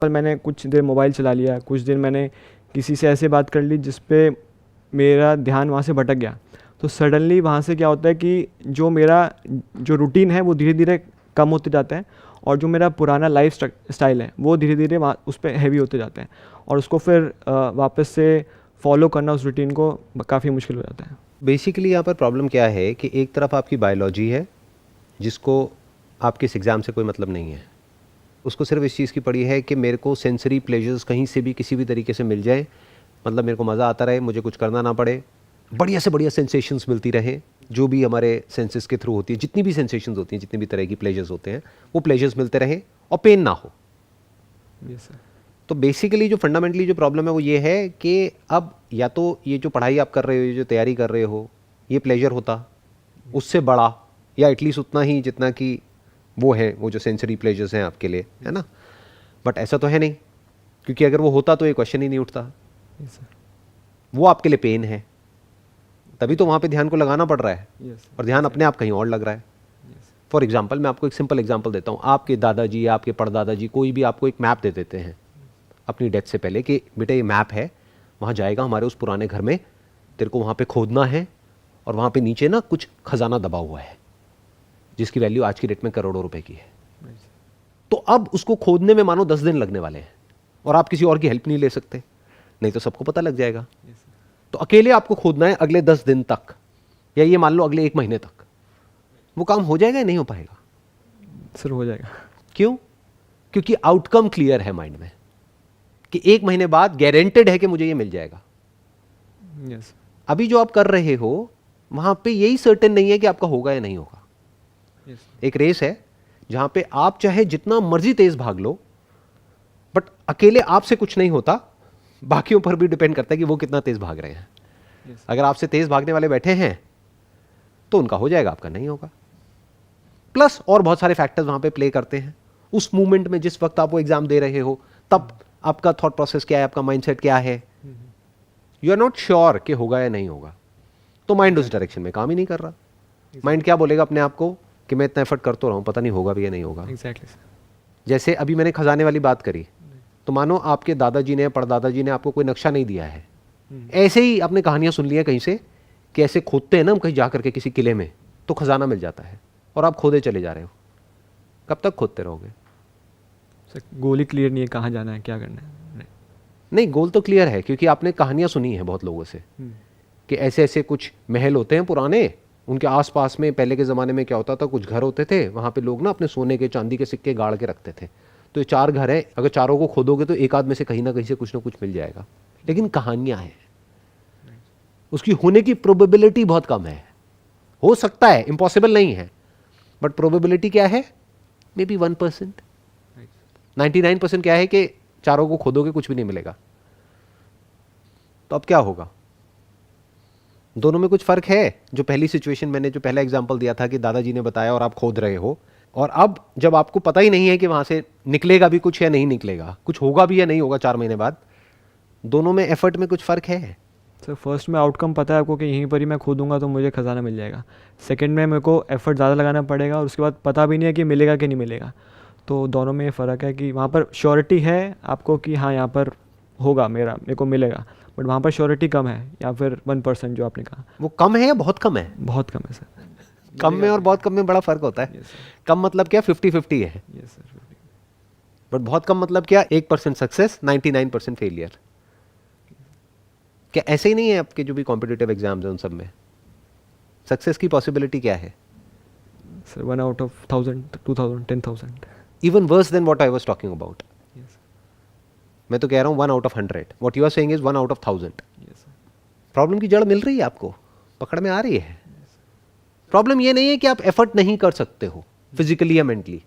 पर मैंने कुछ देर मोबाइल चला लिया, कुछ देर मैंने किसी से ऐसे बात कर ली जिस पे मेरा ध्यान वहाँ से भटक गया, तो सडनली वहाँ से क्या होता है कि जो मेरा जो रूटीन है वो धीरे धीरे कम होते जाता है, और जो मेरा पुराना लाइफ स्टाइल है वो धीरे धीरे वहाँ उस पर हैवी होते जाते हैं, और उसको फिर वापस से फॉलो करना उस रूटीन को काफ़ी मुश्किल हो जाता है। बेसिकली यहाँ पर प्रॉब्लम क्या है कि एक तरफ आपकी बायोलॉजी है जिसको आपके इस एग्ज़ाम से कोई मतलब नहीं है, उसको सिर्फ इस चीज़ की पड़ी है कि मेरे को सेंसरी प्लेजर्स कहीं से भी किसी भी तरीके से मिल जाए, मतलब मेरे को मज़ा आता रहे, मुझे कुछ करना ना पड़े, बढ़िया से बढ़िया सेंसेशंस मिलती रहे, जो भी हमारे सेंसेस के थ्रू होती है, जितनी भी सेंसेशंस होती हैं, जितनी भी तरह की प्लेजर्स होते हैं, वो प्लेजर्स मिलते रहे और पेन ना हो। Yes sir. तो बेसिकली जो फंडामेंटली जो प्रॉब्लम है वो ये है कि अब या तो ये जो पढ़ाई आप कर रहे हो, ये जो तैयारी कर रहे हो, ये प्लेजर होता उससे बड़ा या एटलीस्ट उतना ही जितना कि वो है, वो जो सेंसरी प्लेजर्स हैं आपके लिए, है ना। बट ऐसा तो है नहीं, क्योंकि अगर वो होता तो ये क्वेश्चन ही नहीं उठता। Yes sir. वो आपके लिए पेन है, तभी तो वहाँ पे ध्यान को लगाना पड़ रहा है, यस और ध्यान अपने आप कहीं और लग रहा है। फॉर एग्जाम्पल मैं आपको एक सिंपल एग्जाम्पल देता हूँ। आपके दादाजी या आपके परदादाजी कोई भी आपको एक मैप दे देते हैं अपनी डेथ से पहले कि बेटा ये मैप है, वहाँ जाएगा हमारे उस पुराने घर में, तेरे को वहाँ पे खोदना है, और वहाँ पे नीचे ना कुछ खजाना दबा हुआ है जिसकी वैल्यू आज की डेट में करोड़ों रुपए की है। तो अब उसको खोदने में मानो 10 दिन लगने वाले हैं, और आप किसी और की हेल्प नहीं ले सकते, नहीं तो सबको पता लग जाएगा। तो अकेले आपको खोदना है अगले 10 दिन तक, या ये मान लो अगले 1 महीने तक। वो काम हो जाएगा या नहीं हो पाएगा? सर हो जाएगा। क्यों? क्योंकि आउटकम क्लियर है माइंड में कि 1 महीने बाद गारंटेड है कि मुझे ये मिल जाएगा। यस। अभी जो आप कर रहे हो वहां पे यही सर्टेन नहीं है कि आपका होगा या नहीं होगा। एक रेस है जहां पे आप चाहे जितना मर्जी तेज भाग लो, बट अकेले आपसे कुछ नहीं होता, बाकियों पर भी डिपेंड करता है कि वो कितना तेज भाग रहे हैं। अगर आपसे तेज भागने वाले बैठे हैं तो उनका हो जाएगा, आपका नहीं होगा। प्लस और बहुत सारे फैक्टर्स वहां पे प्ले करते हैं। उस मूवमेंट में जिस वक्त आप वो एग्जाम दे रहे हो, तब आपका थॉट प्रोसेस क्या है, आपका माइंडसेट क्या है, यू आर नॉट श्योर कि होगा या नहीं होगा, तो माइंड उस डायरेक्शन में काम ही नहीं कर रहा। माइंड क्या बोलेगा अपने आप को कि मैं इतना एफर्ट करता रहा हूं, पता नहीं होगा भी या नहीं होगा। Exactly sir. जैसे अभी मैंने खजाने वाली बात करी, तो मानो आपके दादाजी ने, परदादाजी ने आपको कोई नक्शा नहीं दिया है, ऐसे ही आपने कहानियां सुन ली हैं कहीं से कि ऐसे खोदते हैं ना हम कहीं जा करके किसी किले में, तो खजाना मिल जाता है, और आप खोदे चले जा रहे हो। कब तक खोदते रहोगे? सर गोल ही क्लियर नहीं है, कहाँ जाना है, क्या करना है। नहीं, गोल तो क्लियर है, क्योंकि आपने कहानियां सुनी है बहुत लोगों से कि ऐसे ऐसे कुछ महल होते हैं पुराने, उनके आसपास में पहले के ज़माने में क्या होता था, कुछ घर होते थे, वहाँ पे लोग ना अपने सोने के चांदी के सिक्के गाड़ के रखते थे। तो ये 4 घर हैं, अगर चारों को खोदोगे तो एक आध में से कहीं ना कहीं से कुछ ना कुछ मिल जाएगा। लेकिन कहानियां हैं, उसकी होने की प्रोबेबिलिटी बहुत कम है। हो सकता है, इम्पॉसिबल नहीं है, बट प्रोबेबिलिटी क्या है? May be 1%। 99% क्या है कि चारों को खोदोगे कुछ भी नहीं मिलेगा। तो अब क्या होगा? दोनों में कुछ फर्क है। जो पहली सिचुएशन मैंने जो पहला एग्जांपल दिया था कि दादाजी ने बताया और आप खोद रहे हो, और अब जब आपको पता ही नहीं है कि वहां से निकलेगा भी कुछ या नहीं निकलेगा, कुछ होगा भी या नहीं होगा 4 महीने बाद, दोनों में एफर्ट में कुछ फर्क है। सर फर्स्ट में आउटकम पता है आपको कि यहीं पर ही मैं खोदूंगा तो मुझे खजाना मिल जाएगा। सेकंड में मेरे को एफर्ट ज़्यादा लगाना पड़ेगा, और उसके बाद पता भी नहीं है कि मिलेगा कि नहीं मिलेगा। तो दोनों में ये फ़र्क है कि वहाँ पर श्योरिटी है आपको कि हाँ यहाँ पर होगा, मेरे को मिलेगा, बट वहाँ पर श्योरिटी कम है, या फिर 1% जो आपने कहा। वो कम है या बहुत कम है? बहुत कम है सर। कम में और बहुत कम में बड़ा फर्क होता है। Yes sir. कम मतलब क्या? 50-50 है। Yes sir. बट बहुत कम मतलब क्या? 1% सक्सेस, 99% फेलियर। क्या ऐसे ही नहीं है आपके जो भी कॉम्पिटिटिव एग्जाम्स हैं उन सब में सक्सेस की पॉसिबिलिटी क्या है? Sir 1 out of 1000, 2000, 10,000। Even worse than what I was talking about. Yes मैं तो कह रहा हूँ 1 out of 100। What you are saying is 1 out of 1000। Yes sir. Problem की जड़ मिल रही है आपको, पकड़ में आ रही है। प्रॉब्लम ये नहीं है कि आप एफर्ट नहीं कर सकते हो फिजिकली या मेंटली।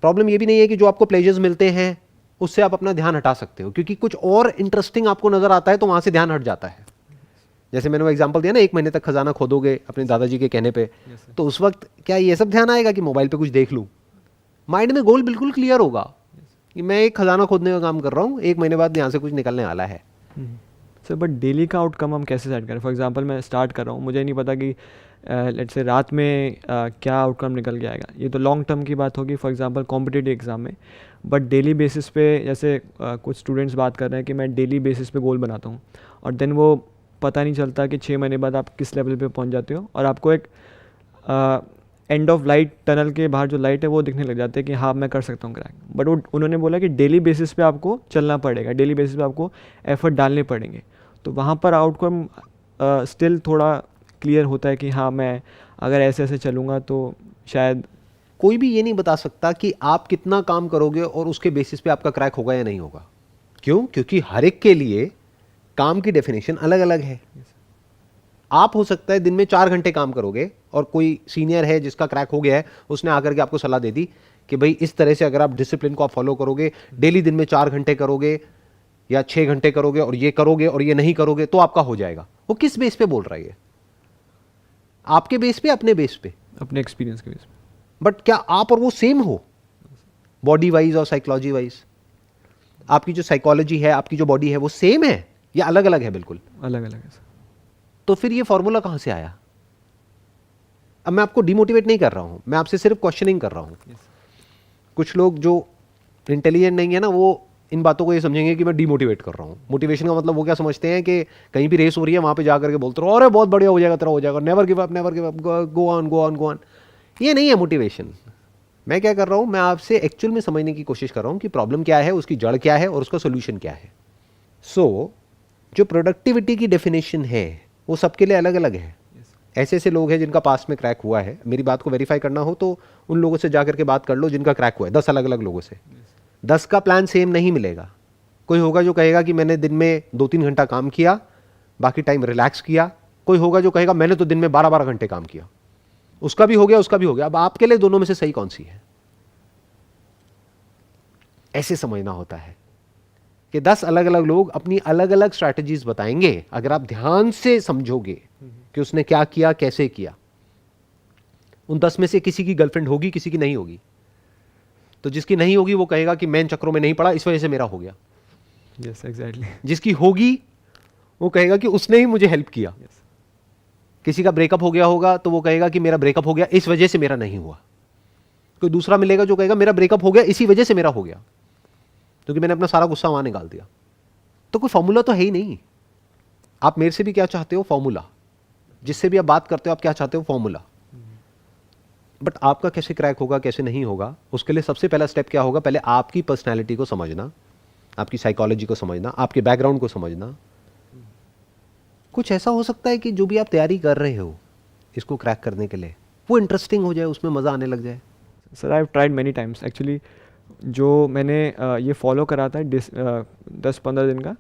प्रॉब्लम ये भी नहीं है कि जो आपको प्लेजर्स मिलते हैं उससे आप अपना ध्यान हटा सकते हो, क्योंकि कुछ और इंटरेस्टिंग आपको नजर आता है तो वहां से ध्यान हट जाता है। जैसे मैंने वो एग्जांपल दिया ना, 1 महीने तक खजाना खोदोगे अपने दादाजी के कहने पे, तो उस वक्त क्या ये सब ध्यान आएगा कि मोबाइल पे कुछ देख लूं? माइंड में गोल बिल्कुल क्लियर होगा कि मैं एक खजाना खोदने का काम कर रहा हूं, 1 महीने बाद यहां से कुछ निकलने वाला है। सर बट डेली का आउटकम हम कैसे सेट करें? फॉर एग्जांपल मैं स्टार्ट कर रहा हूँ, मुझे नहीं पता कि लेट्स से रात में क्या आउटकम निकल के आएगा। ये तो लॉन्ग टर्म की बात होगी फॉर एग्जांपल कॉम्पिटिटिव एग्ज़ाम में। बट डेली बेसिस पे जैसे कुछ स्टूडेंट्स बात कर रहे हैं कि मैं डेली बेसिस पे गोल बनाता हूँ, और देन वो पता नहीं चलता कि 6 महीने बाद आप किस लेवल पे पहुँच जाते हो, और आपको एक एंड ऑफ लाइट, टनल के बाहर जो लाइट है वो दिखने लग जाते हैं कि हाँ मैं कर सकता हूँ क्रैक। बट वो उन्होंने बोला कि डेली बेसिस पे आपको चलना पड़ेगा, डेली बेसिस पे आपको एफर्ट डालने पड़ेंगे। तो वहाँ पर आउटकम स्टिल थोड़ा क्लियर होता है कि हाँ मैं अगर ऐसे ऐसे चलूँगा तो शायद। कोई भी ये नहीं बता सकता कि आप कितना काम करोगे और उसके बेसिस पे आपका क्रैक होगा या नहीं होगा। क्यों? क्योंकि हर एक के लिए काम की डेफिनेशन अलग अलग है। आप हो सकता है दिन में 4 घंटे काम करोगे और कोई सीनियर है जिसका क्रैक हो गया है, उसने आकर के आपको सलाह दे दी कि भाई इस तरह से अगर आप डिसिप्लिन को आप फॉलो करोगे, डेली दिन में 4 घंटे करोगे या 6 घंटे करोगे और ये नहीं करोगे तो आपका हो जाएगा। वो किस बेस पे बोल रहा है? आपके बेस पे, अपने बेस पे, अपने एक्सपीरियंस के बेस पे। बट क्या आप और वो सेम हो बॉडी वाइज और साइकोलॉजी वाइज? आपकी जो साइकोलॉजी है, आपकी जो बॉडी है, वो सेम है या अलग अलग है? बिल्कुल अलग अलग है सर। तो फिर ये फॉर्मूला कहां से आया? अब मैं आपको डिमोटिवेट नहीं कर रहा हूं, मैं आपसे सिर्फ क्वेश्चनिंग कर रहा हूं। कुछ लोग जो इंटेलिजेंट नहीं है ना, वो इन बातों को ये समझेंगे कि मैं डिमोटिवेट कर रहा हूं। मोटिवेशन का मतलब वो क्या समझते हैं कि कहीं भी रेस हो रही है, वहां पे जाकर के बोलते रहो अरे बहुत बढ़िया हो जाएगा, तेरा हो जाएगा, never give up, never give up, go on go on go on. ये नहीं है मोटिवेशन। मैं क्या कर रहा हूं, मैं आपसे एक्चुअल में समझने की कोशिश कर रहा हूं कि प्रॉब्लम क्या है, उसकी जड़ क्या है और उसका सोल्यूशन क्या है। सो जो प्रोडक्टिविटी की डेफिनेशन है वो सबके लिए अलग अलग है। ऐसे ऐसे लोग हैं जिनका पास्ट में क्रैक हुआ है। मेरी बात को वेरीफाई करना हो तो उन लोगों से जाकर के बात कर लो जिनका क्रैक हुआ है, 10 अलग अलग लोगों से। 10 का प्लान सेम नहीं मिलेगा। कोई होगा जो कहेगा कि मैंने दिन में 2-3 घंटा काम किया, बाकी टाइम रिलैक्स किया। कोई होगा जो कहेगा मैंने तो दिन में 12-12 घंटे काम किया। उसका भी हो गया, उसका भी हो गया। अब आपके लिए दोनों में से सही कौन सी है? ऐसे समझना होता है कि 10 अलग अलग लोग अपनी अलग अलग स्ट्रैटेजीज बताएंगे। अगर आप ध्यान से समझोगे कि उसने क्या किया, कैसे किया। उन 10 में से किसी की गर्लफ्रेंड होगी, किसी की नहीं होगी। तो जिसकी नहीं होगी वो कहेगा कि मैं इन चक्रों में नहीं पड़ा, इस वजह से मेरा हो गया। Yes exactly. जिसकी होगी वो कहेगा कि उसने ही मुझे हेल्प किया। किसी का ब्रेकअप हो गया होगा तो वो कहेगा कि मेरा ब्रेकअप हो गया, इस वजह से मेरा नहीं हुआ। कोई दूसरा मिलेगा जो कहेगा मेरा ब्रेकअप हो गया, इसी वजह से मेरा हो गया, क्योंकि मैंने अपना सारा गुस्सा वहां निकाल दिया। तो कोई फॉर्मूला तो है ही नहीं। आप मेरे से भी क्या चाहते हो? फॉर्मूला। जिससे भी आप बात करते हो आप क्या चाहते हो? फॉर्मूला। बट आपका कैसे क्रैक होगा, कैसे नहीं होगा, उसके लिए सबसे पहला स्टेप क्या होगा? पहले आपकी पर्सनैलिटी को समझना, आपकी साइकोलॉजी को समझना, आपके बैकग्राउंड को समझना। कुछ ऐसा हो सकता है कि जो भी आप तैयारी कर रहे हो इसको क्रैक करने के लिए, वो इंटरेस्टिंग हो जाए, उसमें मज़ा आने लग जाए। Sir I have tried many times actually. जो मैंने ये फॉलो करा था 10-15 दिन का,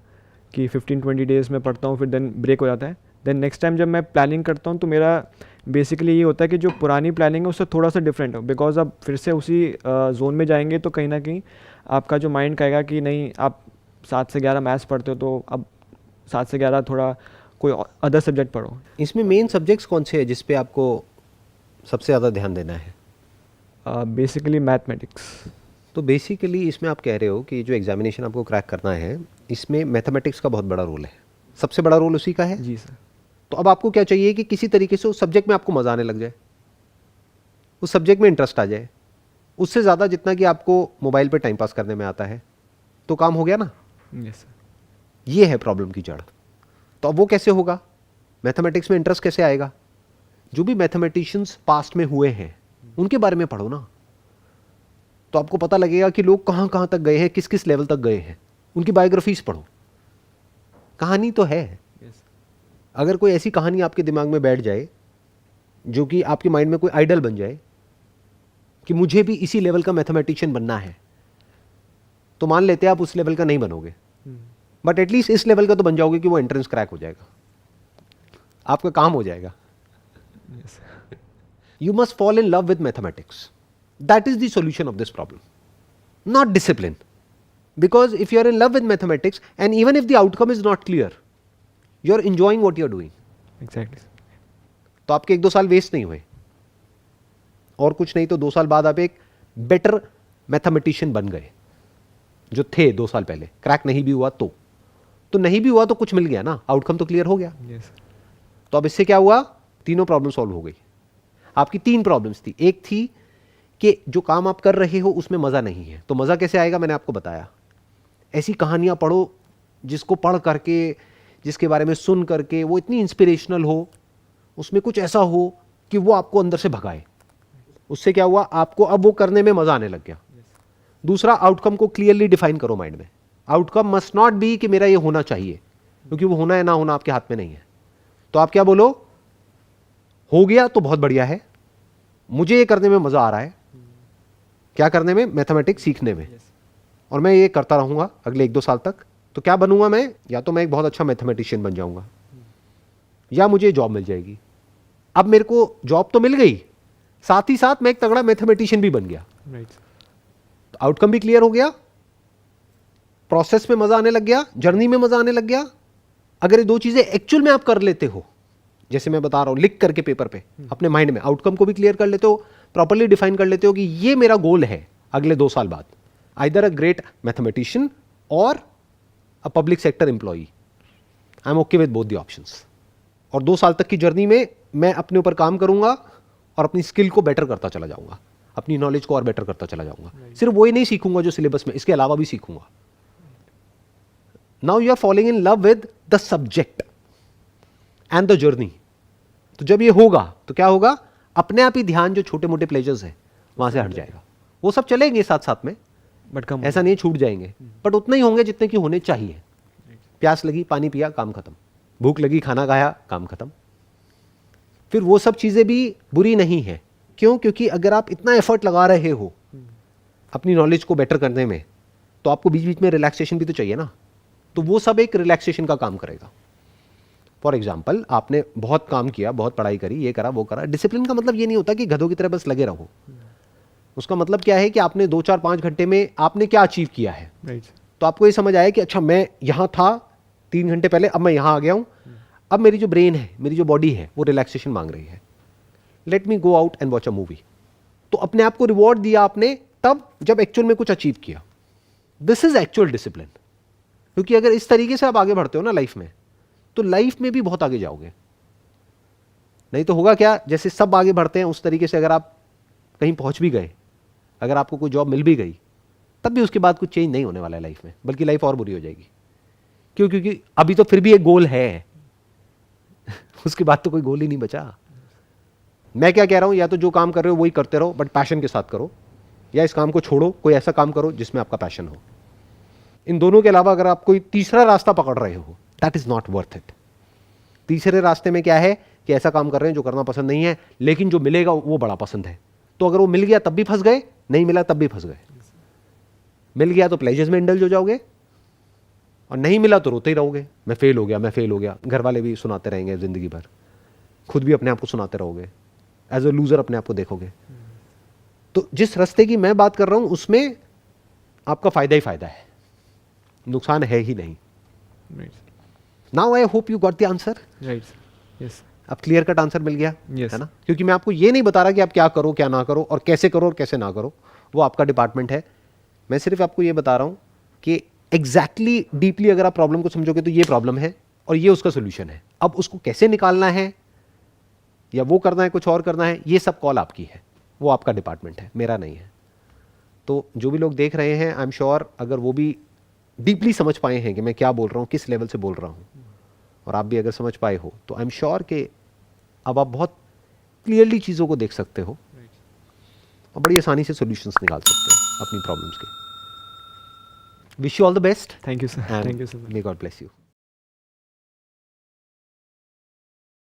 कि 15-20 डेज़ में पढ़ता हूँ, फिर देन ब्रेक हो जाता है। देन नेक्स्ट टाइम जब मैं प्लानिंग करता हूँ तो मेरा बेसिकली ये होता है कि जो पुरानी प्लानिंग है उससे थोड़ा सा डिफरेंट हो, बिकॉज अब फिर से उसी जोन में जाएंगे तो कहीं ना कहीं आपका जो माइंड कहेगा कि नहीं, आप 7 से 11 मैथ्स पढ़ते हो तो अब 7 से 11 थोड़ा कोई अदर सब्जेक्ट पढ़ो। इसमें मेन सब्जेक्ट्स कौन से हैं जिस पे आपको सबसे ज़्यादा ध्यान देना है? Basically mathematics. तो बेसिकली इसमें आप कह रहे हो कि जो एग्जामिनेशन आपको क्रैक करना है इसमें मैथमेटिक्स का बहुत बड़ा रोल है, सबसे बड़ा रोल उसी का है। जी सर। तो अब आपको क्या चाहिए कि किसी तरीके से उस सब्जेक्ट में आपको मज़ा आने लग जाए, उस सब्जेक्ट में इंटरेस्ट आ जाए। उससे ज़्यादा जितना कि आपको मोबाइल पे टाइम पास करने में आता है तो काम हो गया ना। Yes sir. ये है प्रॉब्लम की जड़। तो अब वो कैसे होगा? मैथमेटिक्स में इंटरेस्ट कैसे आएगा? जो भी मैथमेटिशियंस पास्ट में हुए हैं उनके बारे में पढ़ो ना, तो आपको पता लगेगा कि लोग कहाँ कहाँ तक गए हैं, किस किस लेवल तक गए हैं। उनकी बायोग्राफीज पढ़ो। कहानी तो है। यस। अगर कोई ऐसी कहानी आपके दिमाग में बैठ जाए जो कि आपके माइंड में कोई आइडल बन जाए कि मुझे भी इसी लेवल का मैथमेटिशियन बनना है, तो मान लेते हैं आप उस लेवल का नहीं बनोगे, बट एटलीस्ट इस लेवल का तो बन जाओगे कि वो एंट्रेंस क्रैक हो जाएगा, आपका काम हो जाएगा। Yes. You must fall in love with mathematics. That is the solution of this problem, not discipline. Because if you are in love with mathematics and even if the outcome is not clear, you are enjoying what you are doing. Exactly. तो आपके 1-2 साल waste नहीं हुए, और कुछ नहीं तो 2 साल बाद आप एक बेटर मैथमेटिशियन बन गए जो थे 2 साल पहले। क्रैक नहीं भी हुआ तो तो नहीं भी हुआ तो कुछ मिल गया ना, आउटकम तो क्लियर हो गया। यस तो अब इससे क्या हुआ, तीनों प्रॉब्लम सॉल्व हो गई। आपकी 3 प्रॉब्लम्स थी। एक थी कि जो काम आप कर रहे हो उसमें मजा नहीं है, तो मजा कैसे आएगा, मैंने आपको बताया। ऐसी कहानियां पढ़ो जिसको पढ़ करके, जिसके बारे में सुन करके वो इतनी इंस्पिरेशनल हो, उसमें कुछ ऐसा हो कि वो आपको अंदर से भगाए। उससे क्या हुआ, आपको अब वो करने में मजा आने लग गया। दूसरा, आउटकम को क्लियरली डिफाइन करो माइंड में। आउटकम मस्ट नॉट बी कि मेरा ये होना चाहिए, क्योंकि वो होना है ना होना आपके हाथ में नहीं है। तो आप क्या बोलो, हो गया तो बहुत बढ़िया है, मुझे ये करने में मजा आ रहा है। क्या करने में, मैथमेटिक्स सीखने में, और मैं ये करता रहूंगा अगले 1-2 साल तक। तो क्या बनूंगा मैं, या तो मैं एक बहुत अच्छा मैथमेटिशियन बन जाऊंगा, या मुझे जॉब मिल जाएगी। अब मेरे को जॉब तो मिल गई, साथ ही साथ मैं एक तगड़ा मैथमेटिशियन भी बन गया। राइट तो आउटकम भी क्लियर हो गया, प्रोसेस में मजा आने लग गया, जर्नी में मजा आने लग गया। अगर ये 2 चीजें एक्चुअल में आप कर लेते हो, जैसे मैं बता रहा हूं, लिख करके पेपर पे अपने माइंड में, आउटकम को भी क्लियर कर लेते हो, प्रॉपर्ली डिफाइन कर लेते हो कि ये मेरा गोल है अगले 2 साल बाद, आइदर अ ग्रेट मैथमेटिशियन और a public sector employee. I am okay with both the options. और 2 साल तक की जर्नी में मैं अपने ऊपर काम करूंगा और अपनी स्किल को बेटर करता चला जाऊंगा, अपनी नॉलेज को और बेटर करता चला जाऊंगा। सिर्फ वही नहीं सीखूंगा जो सिलेबस में, इसके अलावा भी सीखूंगा। Now you are following in love with the subject and the journey. तो जब ये होगा तो क्या होगा, अपने आप ही ध्यान जो छोटे मोटे प्लेजर्स है वहां से हट जाएगा। वो सब चलेंगे साथ साथ में, बट कम ऐसा नहीं छूट जाएंगे, बट उतने ही होंगे जितने की होने चाहिए। प्यास लगी, पानी पिया, काम खत्म। भूख लगी, खाना खाया, काम खत्म। फिर वो सब चीजें भी बुरी नहीं है। क्यों, क्योंकि अगर आप इतना एफर्ट लगा रहे हो अपनी नॉलेज को बेटर करने में, तो आपको बीच बीच में रिलैक्सेशन भी तो चाहिए ना। तो वो सब एक रिलैक्सेशन का काम करेगा। फॉर एग्जाम्पल, आपने बहुत काम किया, बहुत पढ़ाई करी, ये करा वो करा। डिसिप्लिन का मतलब ये नहीं होता कि गधों की तरह बस लगे रहो। उसका मतलब क्या है कि आपने 2, 4, 5 घंटे में आपने क्या अचीव किया है। राइट तो आपको ये समझ आया कि अच्छा मैं यहां था 3 घंटे पहले, अब मैं यहां आ गया हूं, अब मेरी जो ब्रेन है, मेरी जो बॉडी है, वो रिलैक्सेशन मांग रही है। Let me go out and watch a movie. तो अपने आप को रिवॉर्ड दिया आपने तब जब एक्चुअल में कुछ अचीव किया। This is actual discipline. क्योंकि अगर इस तरीके से आप आगे बढ़ते हो ना लाइफ में, तो लाइफ में भी बहुत आगे जाओगे। नहीं तो होगा क्या, जैसे सब आगे बढ़ते हैं उस तरीके से अगर आप कहीं पहुंच भी गए, अगर आपको कोई जॉब मिल भी गई, तब भी उसके बाद कुछ चेंज नहीं होने वाला है लाइफ में, बल्कि लाइफ और बुरी हो जाएगी। क्यों, क्योंकि अभी तो फिर भी एक गोल है उसके बाद तो कोई गोल ही नहीं बचा। मैं क्या कह रहा हूं, या तो जो काम कर रहे हो वही करते रहो, बट पैशन के साथ करो, या इस काम को छोड़ो, कोई ऐसा काम करो जिसमें आपका पैशन हो। इन दोनों के अलावा अगर आप कोई तीसरा रास्ता पकड़ रहे हो, that is not worth it. तीसरे रास्ते में क्या है कि ऐसा काम कर रहे हैं जो करना पसंद नहीं है, लेकिन जो मिलेगा वो बड़ा पसंद है। तो अगर वो मिल गया तब भी फंस गए, नहीं मिला तब भी फंस गए। मिल गया तो प्लेजर्स में इंडल्ज हो जाओगे, और नहीं मिला तो रोते ही रहोगे, मैं फेल हो गया, मैं फेल हो गया। घर वाले भी सुनाते रहेंगे जिंदगी भर, खुद भी अपने आप को सुनाते रहोगे, एज अ लूजर अपने आप को देखोगे। तो जिस रास्ते की मैं बात कर रहा हूं उसमें आपका फायदा ही फायदा है, नुकसान है ही नहीं। Right now I hope you got the answer. Right yes अब क्लियर कट आंसर मिल गया Yes. है ना। क्योंकि मैं आपको ये नहीं बता रहा कि आप क्या करो क्या ना करो, और कैसे करो और कैसे ना करो, वो आपका डिपार्टमेंट है। मैं सिर्फ आपको ये बता रहा हूं कि एग्जैक्टली डीपली अगर आप प्रॉब्लम को समझोगे तो ये प्रॉब्लम है और ये उसका सोल्यूशन है। अब उसको कैसे निकालना है, या वो करना है, कुछ और करना है, ये सब कॉल आपकी है, वो आपका डिपार्टमेंट है, मेरा नहीं है। तो जो भी लोग देख रहे हैं, आई एम श्योर अगर वो भी डीपली समझ पाए हैं कि मैं क्या बोल रहा हूँ, किस लेवल से बोल रहा हूँ, और आप भी अगर समझ पाए हो, तो आई एम श्योर कि अब आप बहुत क्लियरली चीज़ों को देख सकते हो और बड़ी आसानी से सॉल्यूशंस निकाल सकते हो अपनी प्रॉब्लम्स के। Wish you all the best thank you sir, thank you so much. May God bless you.